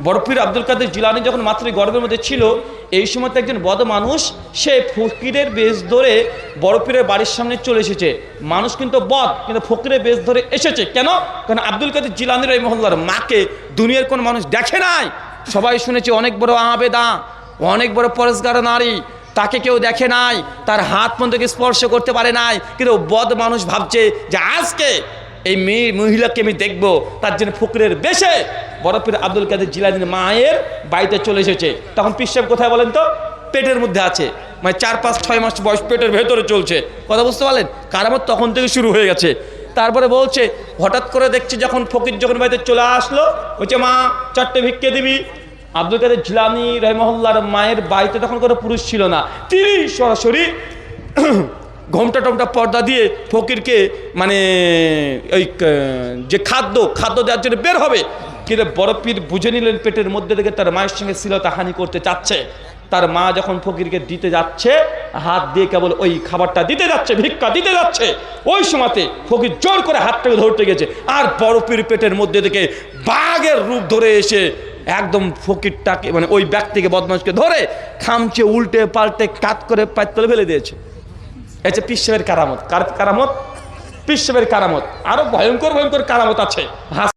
বড় পীর আব্দুল কাদের জিলানী যখন মাতৃ গর্ভের মধ্যে ছিল, এই সময় একজন বদ মানুষ সে ফকিরের বেশ ধরে বড় পীরের বাড়ির সামনে চলে এসেছে। মানুষ কিন্তু বদ, কিন্তু ফকিরের বেশ ধরে এসেছে কেন? কারণ আব্দুল কাদের জিলানী রাহিমাহুল্লাহর মাকে দুনিয়ার কোন মানুষ দেখে নাই। সবাই শুনেছে অনেক বড় আবেদা, অনেক বড় পরেশগার নারী, তাকে কেউ দেখে নাই, তার হাত পর্যন্ত স্পর্শ করতে পারে নাই। কিন্তু বদ মানুষ ভাবছে যে আজকে এই মহিলাকে আমি দেখবো, তার জন্য ফকিরের বেশে বড় পীর আব্দুল কাদের জিলানীর মায়ের বাড়িতে চলে এসেছে। তখন পীর সাহেব কোথায় বলেন তো? পেটের মধ্যে আছে, মানে 4-5-6 মাস বয়স, পেটের ভেতরে চলছে। কথা বুঝতে পারলেন? কারামত তখন থেকে শুরু হয়ে গেছে। তারপরে বলছে হঠাৎ করে দেখছি যখন ফকির যখন বাড়িতে চলে আসলো, বলছে মা 4টে ভিক্ষে দিবি। আব্দুল কাদের জিলানী রাহিমাহুল্লাহর মায়ের বাড়িতে তখন কোনো পুরুষ ছিল না, তিনি সরাসরি ঘোমটা টমটা পর্দা দিয়ে ফকিরকে মানে ওই যে খাদ্য দেওয়ার জন্য বের হবে। কিন্তু বড় পীর বুঝে নিলেন পেটের মধ্যে থেকে তার মায়ের সঙ্গে শ্লীলতাহানি করতে চাচ্ছে। তার মা যখন ফকিরকে দিতে যাচ্ছে, হাত দিয়ে কেবল ওই খাবারটা দিতে যাচ্ছে, ভিক্ষা দিতে যাচ্ছে, ওই সময়তে ফকির জোর করে হাতটাকে ধরতে গেছে। আর বড় পীর পেটের মধ্যে থেকে বাঘের রূপ ধরে এসে একদম ফকিরটাকে মানে ওই ব্যক্তিকে, বদমাশকে ধরে খামচে উল্টে পাল্টে কাত করে পাতলে ফেলে দিয়েছে। এটা পীর সাহেবের কারামত। কার কারামত? পীর সাহেবের কারামত। আরো ভয়ঙ্কর ভয়ঙ্কর কারামত আছে।